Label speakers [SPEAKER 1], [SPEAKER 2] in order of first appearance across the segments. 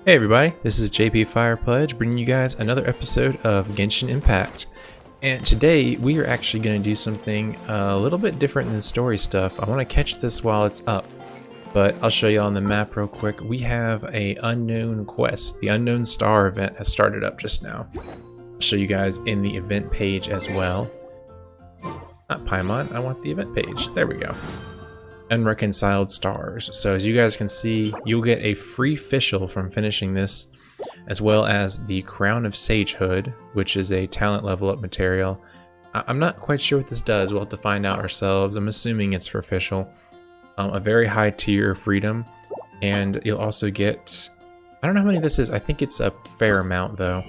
[SPEAKER 1] Hey everybody, this is JP Firepledge bringing you guys another episode of Genshin Impact. And today we are actually going to do something a little bit different than story stuff. I want to catch this while it's up, but I'll show you on the map real quick. We have a unknown quest. The Unknown Star event has started up just now. I'll show you guys in the event page as well. Not Paimon, I want the event page. There we go. Unreconciled Stars. So as you guys can see, you'll get a free Fischl from finishing this, as well as the Crown of Sagehood, which is a talent level up material. I'm not quite sure what this does. We'll have to find out ourselves. I'm assuming it's for Fischl. A very high tier of freedom, and you'll also get, I don't know how many this is. I think it's a fair amount though.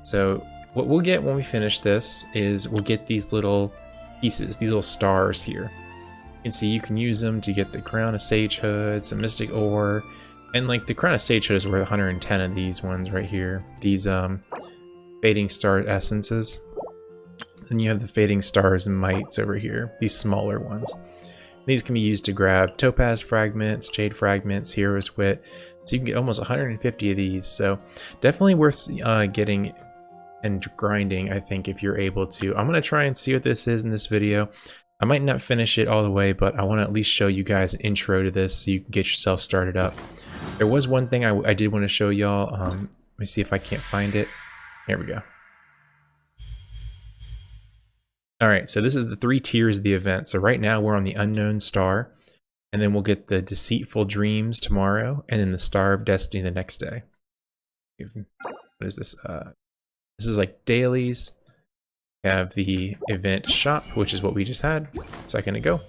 [SPEAKER 1] So what we'll get when we finish this is we'll get these little pieces, these little stars here. You can see you can use them to get the Crown of Sagehood, some Mystic Ore, and like the Crown of Sagehood is worth 110 of these ones right here. These Fading Star Essences. Then you have the Fading Stars and Mites over here, these smaller ones. These can be used to grab Topaz Fragments, Jade Fragments, Hero's Wit, so you can get almost 150 of these. So definitely worth getting and grinding, I think, if you're able to. I'm going to try and see what this is in this video. I might not finish it all the way, but I want to at least show you guys an intro to this so you can get yourself started up. There was one thing I did want to show y'all. Let me see if I can't find it. There we go. Alright, so this is the 3 tiers of the event. So right now we're on the Unknown Star, and then we'll get the Deceitful Dreams tomorrow, and then the Star of Destiny the next day. What is this? This is like dailies. We have the event shop, which is what we just had a second ago.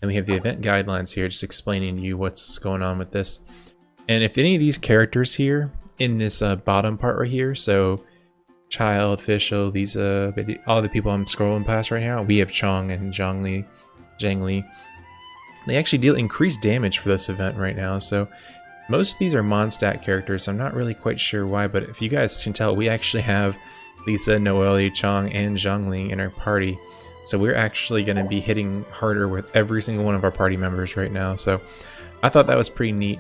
[SPEAKER 1] And we have the event guidelines here, just explaining to you what's going on with this. And if any of these characters here in this bottom part right here, so Child, Fischl, these all the people I'm scrolling past right now, we have Chong and Zhangli. They actually deal increased damage for this event right now. So most of these are Mondstadt characters. So I'm not really quite sure why, but if you guys can tell, we actually have Lisa, Noelle, Chong, and Zhangli in our party. So we're actually going to be hitting harder with every single one of our party members right now. So I thought that was pretty neat.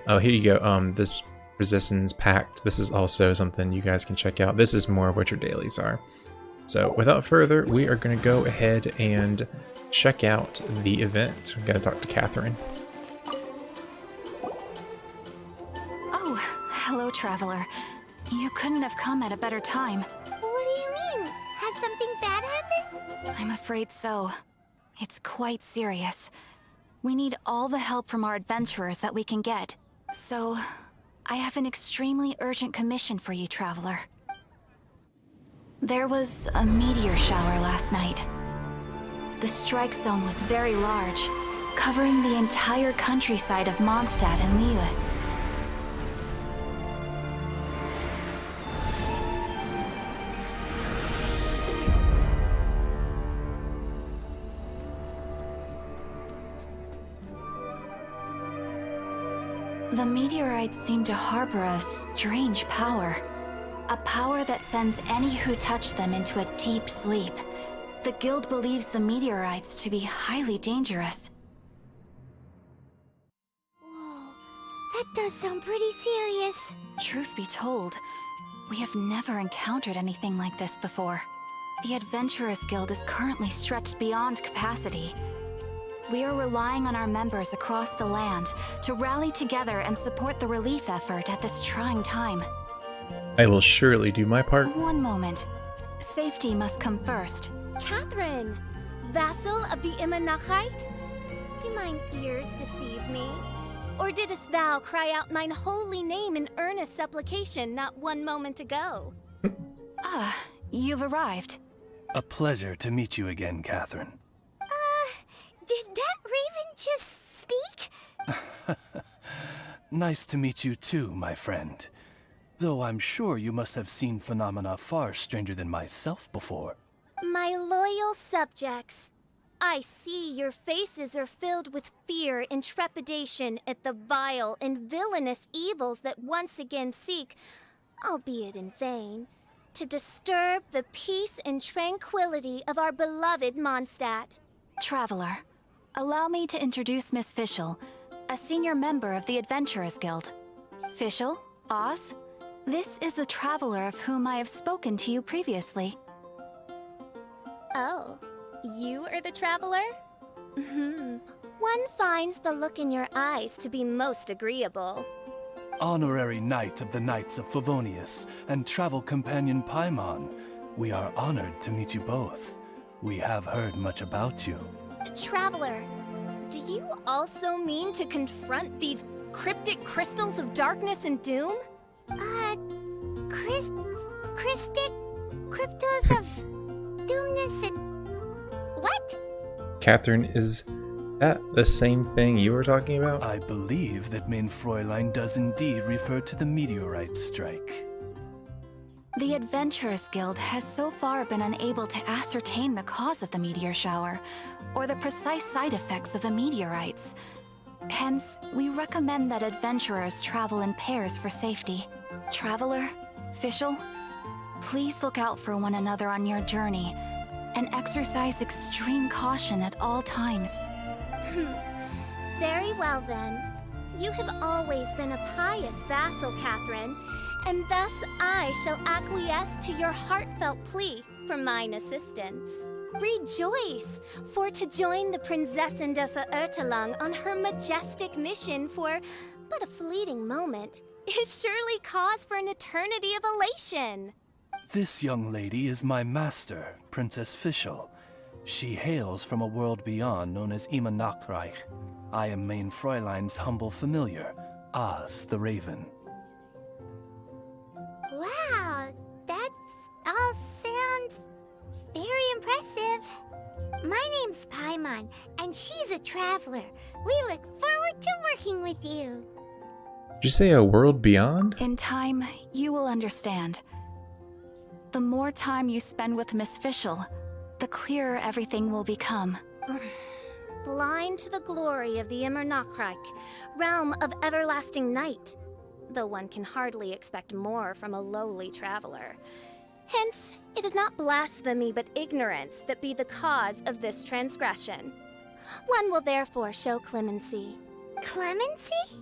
[SPEAKER 1] Oh, here you go. This Resistance Pact. This is also something you guys can check out. This is more of what your dailies are. So without further, we are going to go ahead and check out the event. We've got to talk to Catherine.
[SPEAKER 2] Oh, hello, traveler. You couldn't have come at a better time.
[SPEAKER 3] What do you mean? Has something bad happened?
[SPEAKER 2] I'm afraid so. It's quite serious. We need all the help from our adventurers that we can get. So, I have an extremely urgent commission for you, traveler. There was a meteor shower last night. The strike zone was very large, covering the entire countryside of Mondstadt and Liyue. The meteorites seem to harbor a strange power. A power that sends any who touch them into a deep sleep. The guild believes the meteorites to be highly dangerous.
[SPEAKER 3] Whoa, that does sound pretty serious.
[SPEAKER 2] Truth be told, we have never encountered anything like this before. The Adventurers Guild is currently stretched beyond capacity. We are relying on our members across the land to rally together and support the relief effort at this trying time.
[SPEAKER 1] I will surely do my part.
[SPEAKER 2] One moment. Safety must come first.
[SPEAKER 3] Catherine, vassal of the Imanachite? Do mine ears deceive me? Or didst thou cry out mine holy name in earnest supplication not one moment ago?
[SPEAKER 2] You've arrived.
[SPEAKER 4] A pleasure to meet you again, Catherine.
[SPEAKER 3] Did that raven just speak?
[SPEAKER 4] Nice to meet you too, my friend. Though I'm sure you must have seen phenomena far stranger than myself before.
[SPEAKER 3] My loyal subjects, I see your faces are filled with fear and trepidation at the vile and villainous evils that once again seek, albeit in vain, to disturb the peace and tranquility of our beloved Mondstadt.
[SPEAKER 2] Traveler, allow me to introduce Miss Fischl, a senior member of the Adventurers Guild. Fischl, Oz, this is the traveler of whom I have spoken to you previously.
[SPEAKER 3] Oh, you are the traveler? One finds the look in your eyes to be most agreeable.
[SPEAKER 4] Honorary Knight of the Knights of Favonius and travel companion Paimon, we are honored to meet you both. We have heard much about you.
[SPEAKER 3] Traveler, do you also mean to confront these cryptic crystals of darkness and doom?
[SPEAKER 5] Crystic cryptos of doomness and... What?
[SPEAKER 1] Catherine, is that the same thing you were talking about?
[SPEAKER 4] I believe that Main Fräulein does indeed refer to the meteorite strike.
[SPEAKER 2] The Adventurers Guild has so far been unable to ascertain the cause of the meteor shower, or the precise side effects of the meteorites. Hence, we recommend that adventurers travel in pairs for safety. Traveler, Fischl, please look out for one another on your journey, and exercise extreme caution at all times.
[SPEAKER 3] Very well then. You have always been a pious vassal, Catherine, and thus I shall acquiesce to your heartfelt plea for mine assistance. Rejoice, for to join the Prinzessin de Verurteilung on her majestic mission for but a fleeting moment is surely cause for an eternity of elation.
[SPEAKER 4] This young lady is my master, Princess Fischl. She hails from a world beyond known as Ima Nachtreich. I am Main Fräulein's humble familiar, Oz the Raven.
[SPEAKER 5] Wow, that all sounds very impressive. My name's Paimon, and she's a traveler. We look forward to working with you.
[SPEAKER 1] Did you say a world beyond?
[SPEAKER 2] In time, you will understand. The more time you spend with Miss Fischl, the clearer everything will become.
[SPEAKER 3] Blind to the glory of the Immer Nachtreich, realm of everlasting night, though one can hardly expect more from a lowly traveler. Hence, it is not blasphemy but ignorance that be the cause of this transgression. One will therefore show clemency.
[SPEAKER 5] Clemency?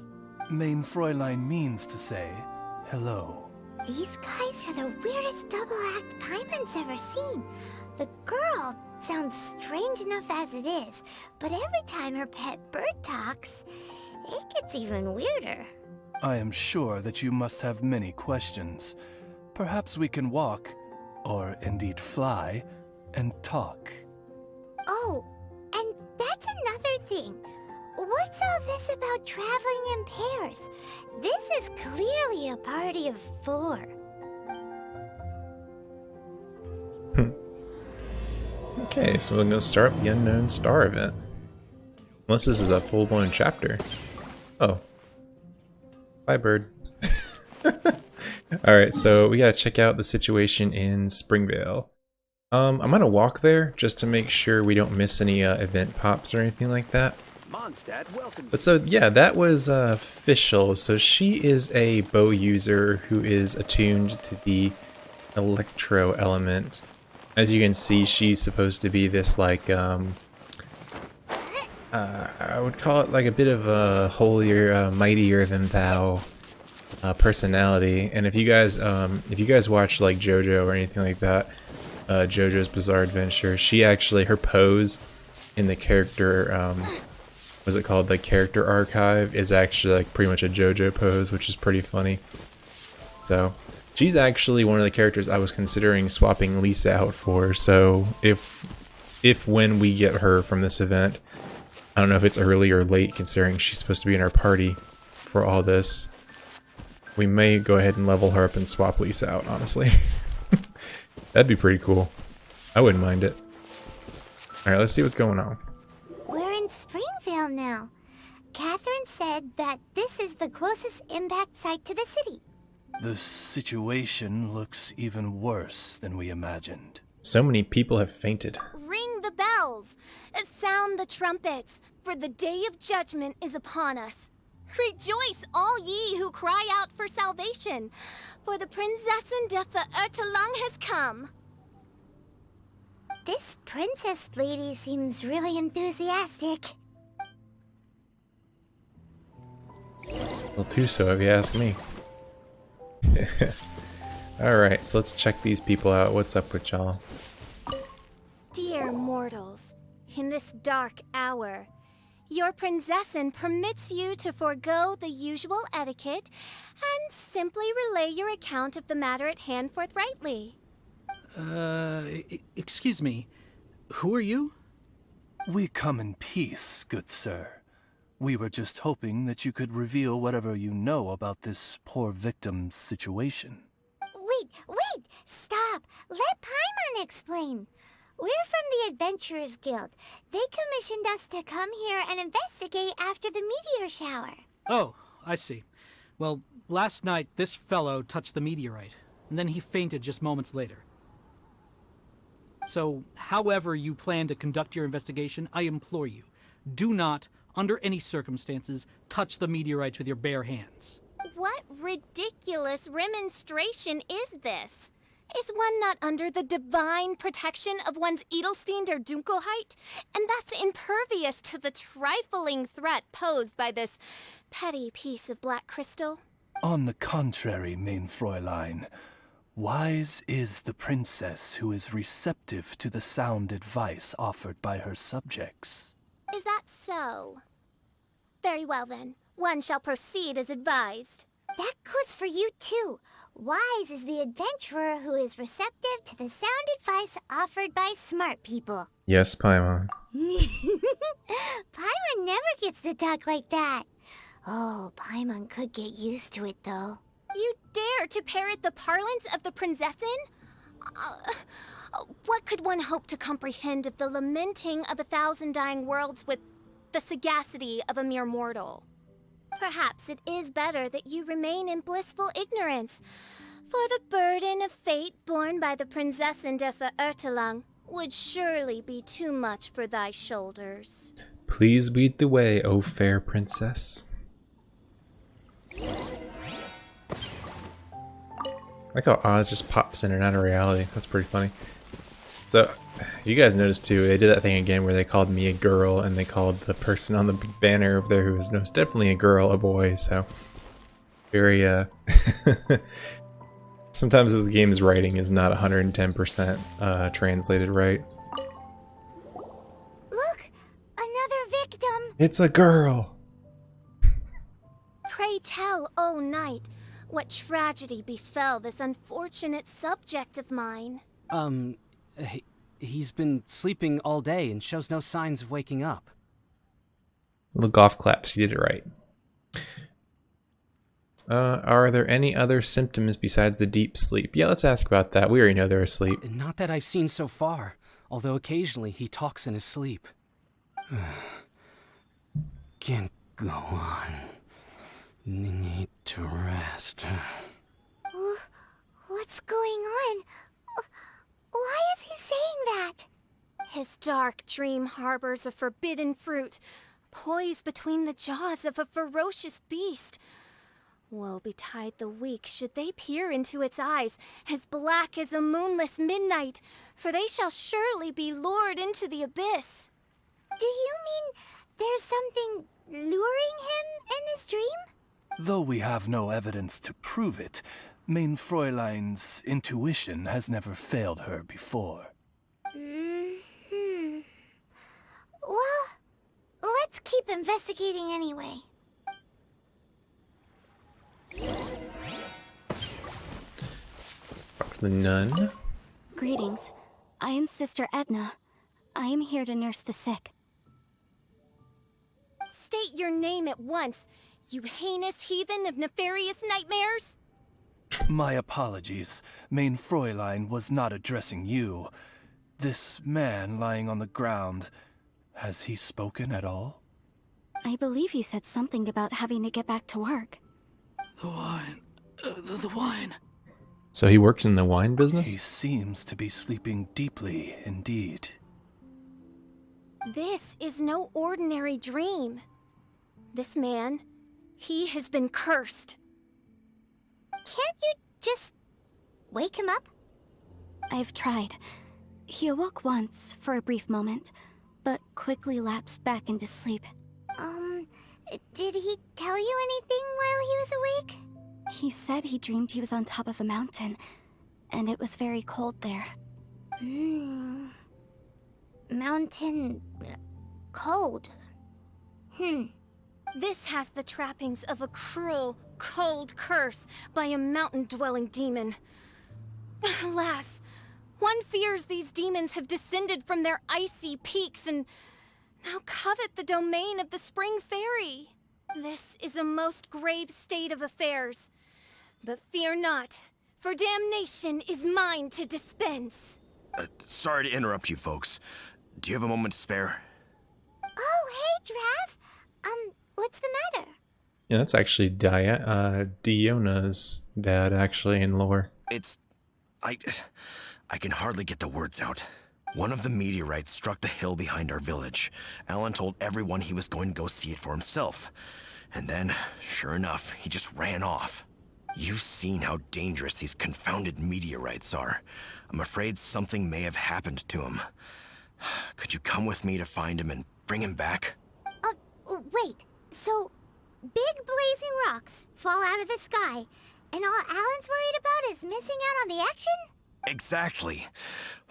[SPEAKER 4] Main Fräulein means to say hello.
[SPEAKER 5] These guys are the weirdest double act Paimon's ever seen. The girl sounds strange enough as it is, but every time her pet bird talks, it gets even weirder.
[SPEAKER 4] I am sure that you must have many questions. Perhaps we can walk, or indeed fly, and talk.
[SPEAKER 5] Oh, and that's another thing. What's all this about traveling in pairs? This is clearly a party of 4.
[SPEAKER 1] Okay, so we're going to start the Unknown Star event. Unless this is a full-blown chapter. Oh. Bye, bird. Alright, so we gotta check out the situation in Springvale. I'm gonna walk there just to make sure we don't miss any event pops or anything like that.
[SPEAKER 6] Mondstadt, welcome.
[SPEAKER 1] But so, yeah, that was Fischl. So she is a bow user who is attuned to the electro element. As you can see, she's supposed to be this, like, I would call it like a bit of a holier, mightier than thou personality. And if you guys watch like JoJo or anything like that, JoJo's Bizarre Adventure, she actually, her pose in the character, what's it called, the character archive, is actually like pretty much a JoJo pose, which is pretty funny. So she's actually one of the characters I was considering swapping Lisa out for. So if when we get her from this event, I don't know if it's early or late considering she's supposed to be in our party for all this, we may go ahead and level her up and swap Lisa out, honestly. That'd be pretty cool. I wouldn't mind it. Alright, let's see what's going on.
[SPEAKER 5] We're in Springvale now. Catherine said that this is the closest impact site to the city.
[SPEAKER 4] The situation looks even worse than we imagined.
[SPEAKER 1] So many people have fainted.
[SPEAKER 3] Ring the bells! Sound the trumpets, for the day of judgment is upon us. Rejoice, all ye who cry out for salvation, for the Prinzessin de Verurteilung has come.
[SPEAKER 5] This princess lady seems really enthusiastic.
[SPEAKER 1] Well, too so if you ask me. Alright, so let's check these people out. What's up with y'all?
[SPEAKER 3] Dear mortals, in this dark hour, your princessin permits you to forego the usual etiquette and simply relay your account of the matter at hand forthrightly.
[SPEAKER 6] Excuse me. Who are you?
[SPEAKER 4] We come in peace, good sir. We were just hoping that you could reveal whatever you know about this poor victim's situation.
[SPEAKER 5] Wait! Stop! Let Paimon explain. We're from the Adventurers Guild. They commissioned us to come here and investigate after the meteor shower.
[SPEAKER 6] Oh, I see. Well, last night this fellow touched the meteorite, and then he fainted just moments later. So, however you plan to conduct your investigation, I implore you, do not, under any circumstances, touch the meteorites with your bare hands.
[SPEAKER 3] What ridiculous remonstration is this? Is one not under the divine protection of one's Edelstein der Dunkelheit, and thus impervious to the trifling threat posed by this petty piece of black crystal?
[SPEAKER 4] On the contrary, main Fräulein, wise is the princess who is receptive to the sound advice offered by her subjects.
[SPEAKER 3] Is that so? Very well then. One shall proceed as advised.
[SPEAKER 5] That goes for you too. Wise is the adventurer who is receptive to the sound advice offered by smart people.
[SPEAKER 1] Yes, Paimon.
[SPEAKER 5] Paimon never gets to talk like that. Oh, Paimon could get used to it though.
[SPEAKER 3] You dare to parrot the parlance of the princessin? What could one hope to comprehend of the lamenting of 1,000 dying worlds with the sagacity of a mere mortal? Perhaps it is better that you remain in blissful ignorance, for the burden of fate borne by the Prinzessin der Verurteilung would surely be too much for thy shoulders.
[SPEAKER 1] Please lead the way, O fair princess. I like how Oz just pops in and out of reality. That's pretty funny. So, you guys noticed too, they did that thing again where they called me a girl and they called the person on the banner over there who was most definitely a girl, a boy, so very, sometimes this game's writing is not 110% translated right.
[SPEAKER 5] Look! Another victim!
[SPEAKER 1] It's a girl!
[SPEAKER 3] Pray tell, O knight, what tragedy befell this unfortunate subject of mine?
[SPEAKER 7] He's been sleeping all day and shows no signs of waking up.
[SPEAKER 1] Little golf claps, you did it right. Are there any other symptoms besides the deep sleep? Yeah, let's ask about that. We already know they're asleep.
[SPEAKER 7] Not that I've seen so far, although occasionally he talks in his sleep. Can't go on. Need to rest.
[SPEAKER 5] What's going on? Why is he saying that?
[SPEAKER 3] His dark dream harbors a forbidden fruit, poised between the jaws of a ferocious beast. Woe betide the weak should they peer into its eyes, as black as a moonless midnight, for they shall surely be lured into the abyss.
[SPEAKER 5] Do you mean there's something luring him in his dream?
[SPEAKER 4] Though we have no evidence to prove it, main Fräulein's intuition has never failed her before.
[SPEAKER 5] Well, let's keep investigating anyway.
[SPEAKER 1] Talk to the nun.
[SPEAKER 2] Greetings. I am Sister Edna. I am here to nurse the sick.
[SPEAKER 3] State your name at once, you heinous heathen of nefarious nightmares!
[SPEAKER 4] My apologies. Main Fräulein was not addressing you. This man lying on the ground, has he spoken at all?
[SPEAKER 2] I believe he said something about having to get back to work.
[SPEAKER 6] The wine. The wine.
[SPEAKER 1] So he works in the wine business?
[SPEAKER 4] He seems to be sleeping deeply indeed.
[SPEAKER 3] This is no ordinary dream. This man, he has been cursed.
[SPEAKER 5] Can't you just wake him up?
[SPEAKER 2] I've tried. He awoke once, for a brief moment, but quickly lapsed back into sleep.
[SPEAKER 5] Did he tell you anything while he was awake?
[SPEAKER 8] He said he dreamed he was on top of a mountain, and it was very cold there.
[SPEAKER 5] Mountain... cold.
[SPEAKER 3] This has the trappings of a cruel, cold curse by a mountain-dwelling demon. Alas, one fears these demons have descended from their icy peaks and now covet the domain of the Spring Fairy. This is a most grave state of affairs. But fear not, for damnation is mine to dispense.
[SPEAKER 9] Sorry to interrupt you folks. Do you have a moment to spare?
[SPEAKER 5] Oh, hey, Drav. What's the matter?
[SPEAKER 1] Yeah, that's actually Diona's dad, actually, in lore.
[SPEAKER 9] I can hardly get the words out. One of the meteorites struck the hill behind our village. Alan told everyone he was going to go see it for himself. And then, sure enough, he just ran off. You've seen how dangerous these confounded meteorites are. I'm afraid something may have happened to him. Could you come with me to find him and bring him back?
[SPEAKER 5] Wait. So, big blazing rocks fall out of the sky, and all Alan's worried about is missing out on the action?
[SPEAKER 9] Exactly.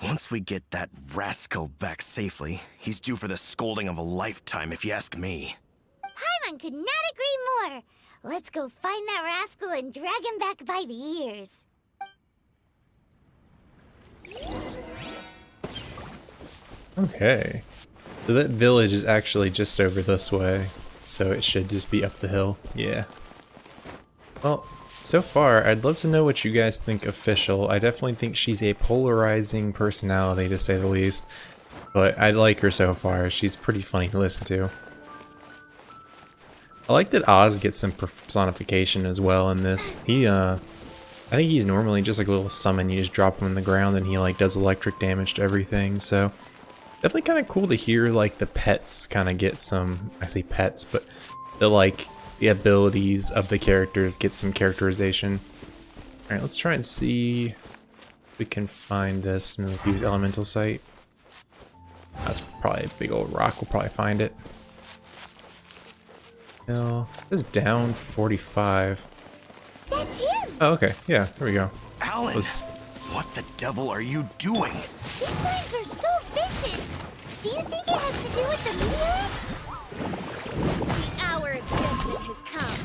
[SPEAKER 9] Once we get that rascal back safely, he's due for the scolding of a lifetime, if you ask me.
[SPEAKER 5] Paimon could not agree more. Let's go find that rascal and drag him back by the ears.
[SPEAKER 1] Okay. So that village is actually just over this way, so it should just be up the hill. Yeah. Well, so far, I'd love to know what you guys think of Fischl. I definitely think she's a polarizing personality, to say the least. But I like her so far. She's pretty funny to listen to. I like that Oz gets some personification as well in this. I think he's normally just like a little summon. You just drop him on the ground and he like does electric damage to everything. So definitely kind of cool to hear like the pets kind of get some, I say pets, but the abilities of the characters get some characterization. Alright, let's try and see if we can find this and use elemental sight. That's probably a big old rock, we'll probably find it. No, this is down 45.
[SPEAKER 5] That's him!
[SPEAKER 1] Oh, okay, yeah, there we go.
[SPEAKER 9] Alan! What the devil are you doing?
[SPEAKER 5] These signs are so vicious! Do you think it has to do with the meteorite?
[SPEAKER 3] The hour of judgment has come.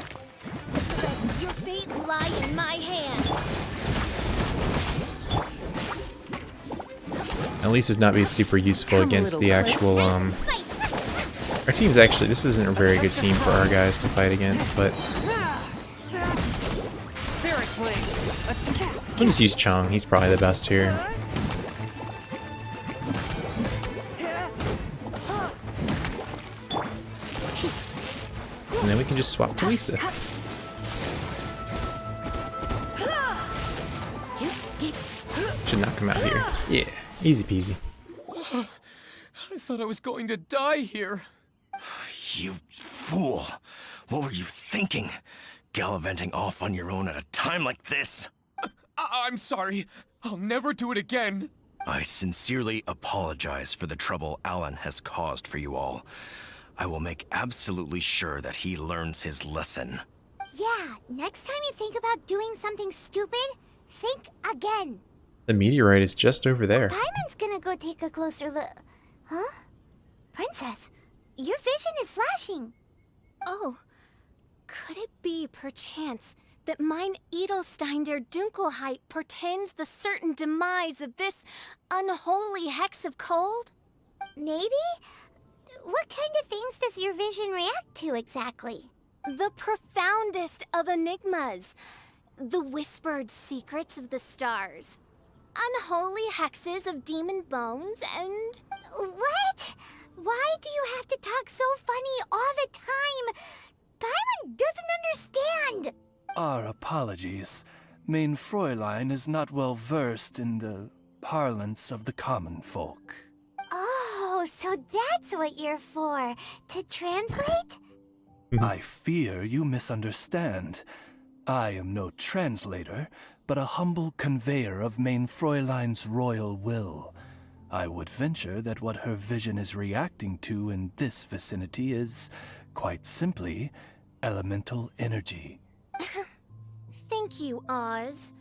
[SPEAKER 3] But your fate lie in my hand.
[SPEAKER 1] At least it's not be super useful against the actual, our team's actually, this isn't a very good team for our guys to fight against, but we'll just use Chong, he's probably the best here. And then we can just swap to Lisa. Should knock him out here. Yeah, easy peasy.
[SPEAKER 10] I thought I was going to die here.
[SPEAKER 9] You fool! What were you thinking? Gallivanting off on your own at a time like this?
[SPEAKER 10] I'm sorry. I'll never do it again.
[SPEAKER 9] I sincerely apologize for the trouble Alan has caused for you all. I will make absolutely sure that he learns his lesson.
[SPEAKER 5] Yeah, next time you think about doing something stupid, think again.
[SPEAKER 1] The meteorite is just over there.
[SPEAKER 5] Paimon's gonna go take a closer look. Huh? Princess, your vision is flashing.
[SPEAKER 3] Oh, could it be, perchance, that mine Edelstein der Dunkelheit portends the certain demise of this unholy hex of cold?
[SPEAKER 5] Maybe? What kind of things does your vision react to exactly?
[SPEAKER 3] The profoundest of enigmas. The whispered secrets of the stars. Unholy hexes of demon bones and...
[SPEAKER 5] What? Why do you have to talk so funny all the time? Paimon doesn't understand!
[SPEAKER 4] Our apologies. Mein Fräulein is not well versed in the parlance of the common folk.
[SPEAKER 5] Oh, so that's what you're for. To translate?
[SPEAKER 4] I fear you misunderstand. I am no translator, but a humble conveyor of Mein Fräulein's royal will. I would venture that what her vision is reacting to in this vicinity is Quite simply, elemental energy.
[SPEAKER 3] Thank you, Oz.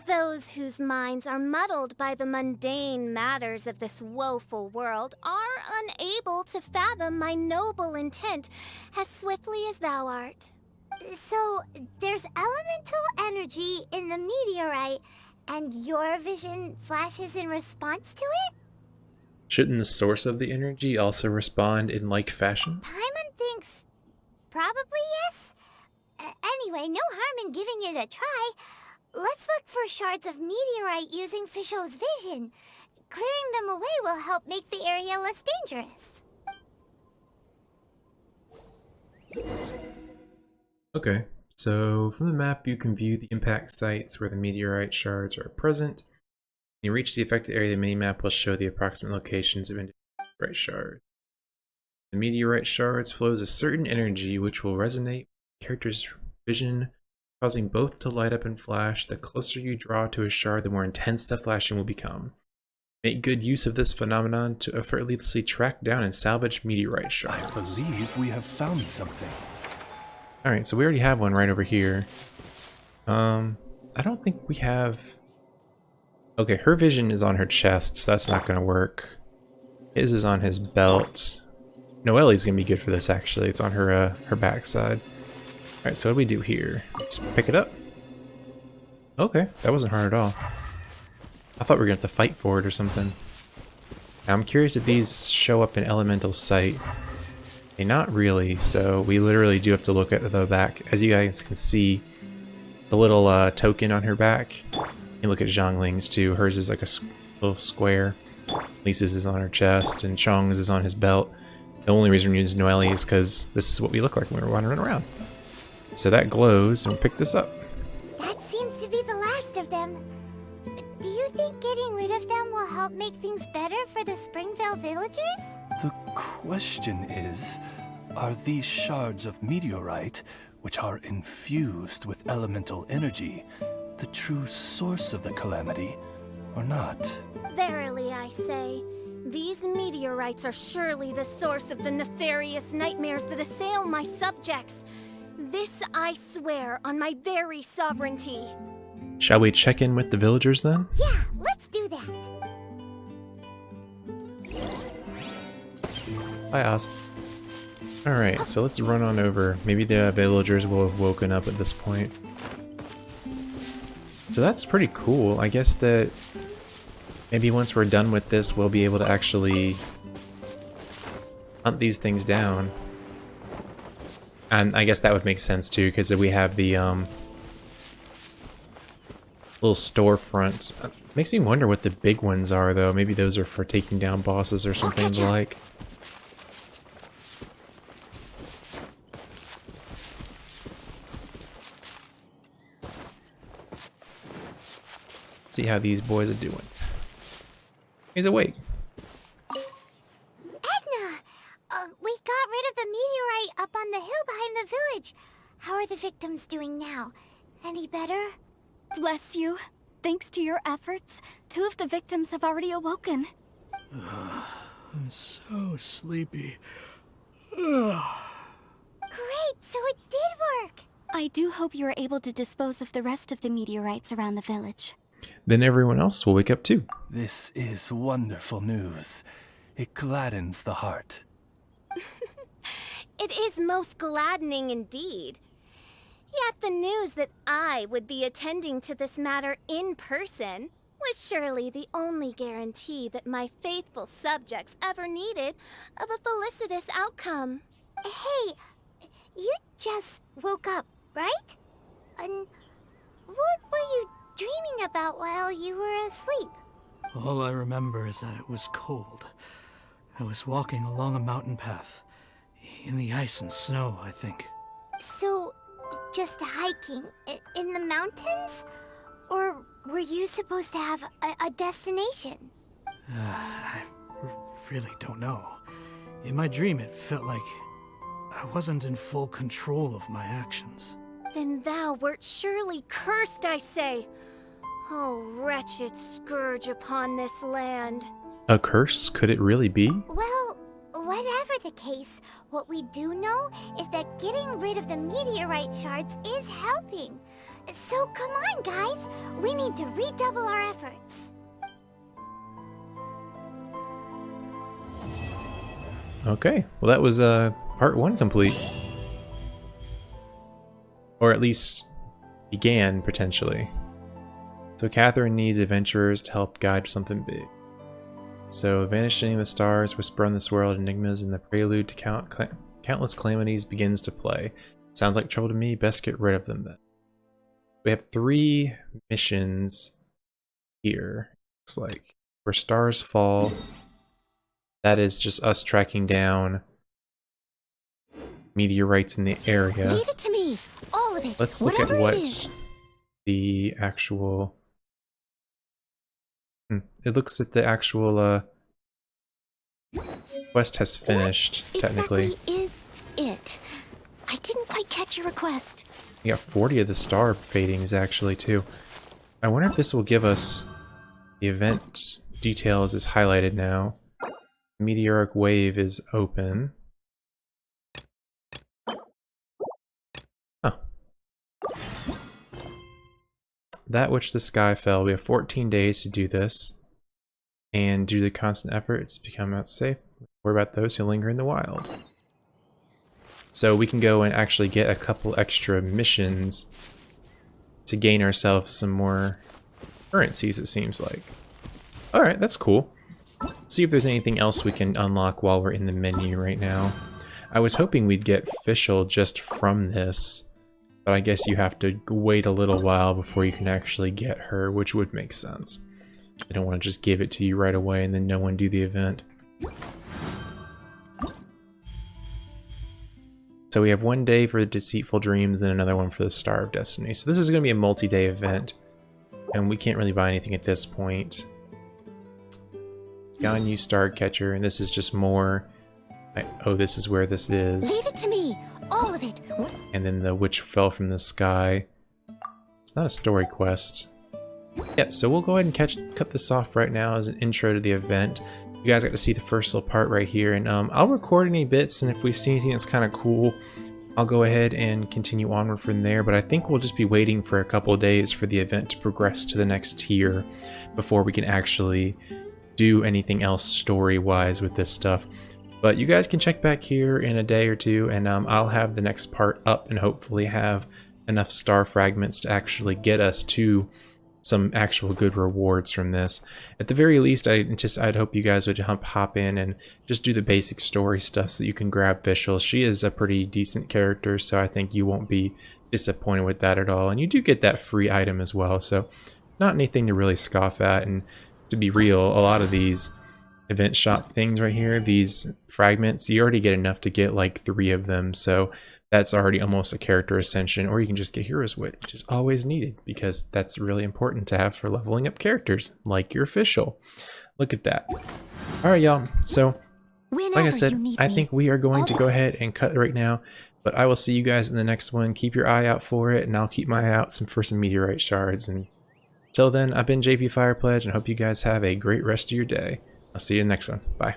[SPEAKER 3] Those whose minds are muddled by the mundane matters of this woeful world are unable to fathom my noble intent as swiftly as thou art.
[SPEAKER 5] So, there's elemental energy in the meteorite, and your vision flashes in response to it?
[SPEAKER 1] Shouldn't the source of the energy also respond in like fashion?
[SPEAKER 5] Paimon thinks probably yes. Anyway, no harm in giving it a try. Let's look for shards of meteorite using Fischl's vision. Clearing them away will help make the area less dangerous.
[SPEAKER 1] Okay, so from the map you can view the impact sites where the meteorite shards are present. When you reach the affected area, the mini-map will show the approximate locations of individual meteorite shards. The meteorite shards flows a certain energy which will resonate with the character's vision, causing both to light up and flash. The closer you draw to a shard, the more intense the flashing will become. Make good use of this phenomenon to effortlessly track down and salvage meteorite shards.
[SPEAKER 4] I believe we have found something.
[SPEAKER 1] Alright, so we already have one right over here. I don't think we have... Okay, her vision is on her chest, so that's not going to work. His is on his belt. Noelle's going to be good for this, actually. It's on her her backside. Alright, so what do we do here? Just pick it up? Okay, that wasn't hard at all. I thought we were going to have to fight for it or something. Now, I'm curious if these show up in Elemental Sight. Okay, not really, so we literally do have to look at the back. As you guys can see, the little token on her back. You look at Zhongling's too. Hers is like a little square. Lisa's is on her chest, and Chong's is on his belt. The only reason we use Noelle is because this is what we look like when we're wandering around. So that glows, and we pick this up.
[SPEAKER 5] That seems to be the last of them. Do you think getting rid of them will help make things better for the Springvale villagers?
[SPEAKER 4] The question is, are these shards of meteorite, which are infused with elemental energy, the true source of the calamity, or not?
[SPEAKER 3] Verily, I say, these meteorites are surely the source of the nefarious nightmares that assail my subjects. This I swear on my very sovereignty.
[SPEAKER 1] Shall we check in with the villagers then?
[SPEAKER 5] Yeah, let's do that.
[SPEAKER 1] Hi, Oz. Alright, so let's run on over. Maybe the villagers will have woken up at this point. So that's pretty cool. I guess that maybe once we're done with this, we'll be able to actually hunt these things down. And I guess that would make sense too, because we have the little storefront. Makes me wonder what the big ones are, though. Maybe those are for taking down bosses or something like. See how these boys are doing. He's awake.
[SPEAKER 5] Edna! We got rid of the meteorite up on the hill behind the village. How are the victims doing now? Any better?
[SPEAKER 8] Bless you. Thanks to your efforts, 2 of the victims have already awoken.
[SPEAKER 6] I'm so sleepy.
[SPEAKER 5] Great, so it did work!
[SPEAKER 8] I do hope you are able to dispose of the rest of the meteorites around the village.
[SPEAKER 1] Then everyone else will wake up too.
[SPEAKER 4] This is wonderful news. It gladdens the heart.
[SPEAKER 3] It is most gladdening indeed. Yet the news that I would be attending to this matter in person was surely the only guarantee that my faithful subjects ever needed of a felicitous outcome.
[SPEAKER 5] Hey, you just woke up, right? And what were you dreaming about while you were asleep?
[SPEAKER 6] All I remember is that it was cold. I was walking along a mountain path. In the ice and snow, I think.
[SPEAKER 5] So, just hiking in the mountains? Or were you supposed to have a destination?
[SPEAKER 6] I really don't know. In my dream, it felt like I wasn't in full control of my actions.
[SPEAKER 3] Then thou wert surely cursed, I say. Oh, wretched scourge upon this land.
[SPEAKER 1] A curse? Could it really be?
[SPEAKER 5] Well, Whatever the case, what we do know is that getting rid of the meteorite shards is helping. So come on, guys. We need to redouble our efforts.
[SPEAKER 1] Okay, well that was part 1 complete. Or at least began, potentially. So Catherine needs adventurers to help guide something big. So vanishing the stars, whisper on this world, enigmas, and the prelude to countless calamities begins to play. Sounds like trouble to me, best get rid of them then. We have 3 missions here, looks like. Where stars fall, that is just us tracking down meteorites in the area.
[SPEAKER 5] Leave it to me, all of it.
[SPEAKER 1] Let's look at what the actual... It looks like the actual quest has finished, technically.
[SPEAKER 5] Exactly is it? I didn't quite catch your request.
[SPEAKER 1] We got 40 of the star fadings actually too. I wonder if this will give us the event details is highlighted now. Meteoric wave is open. Oh. That which the sky fell. We have 14 days to do this. And due to the constant effort, it's become unsafe. Worry about those who linger in the wild. So we can go and actually get a couple extra missions to gain ourselves some more currencies, it seems like. Alright, that's cool. See if there's anything else we can unlock while we're in the menu right now. I was hoping we'd get Fischl just from this, but I guess you have to wait a little while before you can actually get her, which would make sense. I don't want to just give it to you right away and then no one do the event. So we have 1 day for the Deceitful Dreams and another one for the Star of Destiny. So this is going to be a multi-day event, and we can't really buy anything at this point. Got a new Star Catcher, and this is just more... oh, this is where this is.
[SPEAKER 5] Leave it to me, all of it.
[SPEAKER 1] And then the Witch Fell from the Sky. It's not a story quest. Yep, so we'll go ahead and cut this off right now as an intro to the event. You guys got to see the first little part right here, and I'll record any bits, and if we see anything that's kind of cool, I'll go ahead and continue onward from there, but I think we'll just be waiting for a couple of days for the event to progress to the next tier before we can actually do anything else story-wise with this stuff. But you guys can check back here in a day or two, and I'll have the next part up and hopefully have enough star fragments to actually get us to some actual good rewards from this. At the very least, I'd hope you guys would hop in and just do the basic story stuff so that you can grab Fischl. She is a pretty decent character, so I think you won't be disappointed with that at all. And you do get that free item as well, so not anything to really scoff at. And to be real, a lot of these event shop things right here, these fragments, you already get enough to get like 3 of them, so that's already almost a character ascension. Or you can just get Hero's Wit, which is always needed because that's really important to have for leveling up characters like your Fischl. Look at that. Alright y'all, so like I said, I think we are going to go ahead and cut right now, but I will see you guys in the next one. Keep your eye out for it, and I'll keep my eye out for some meteorite shards. And till then, I've been JP Firepledge, and hope you guys have a great rest of your day. I'll see you in the next one. Bye.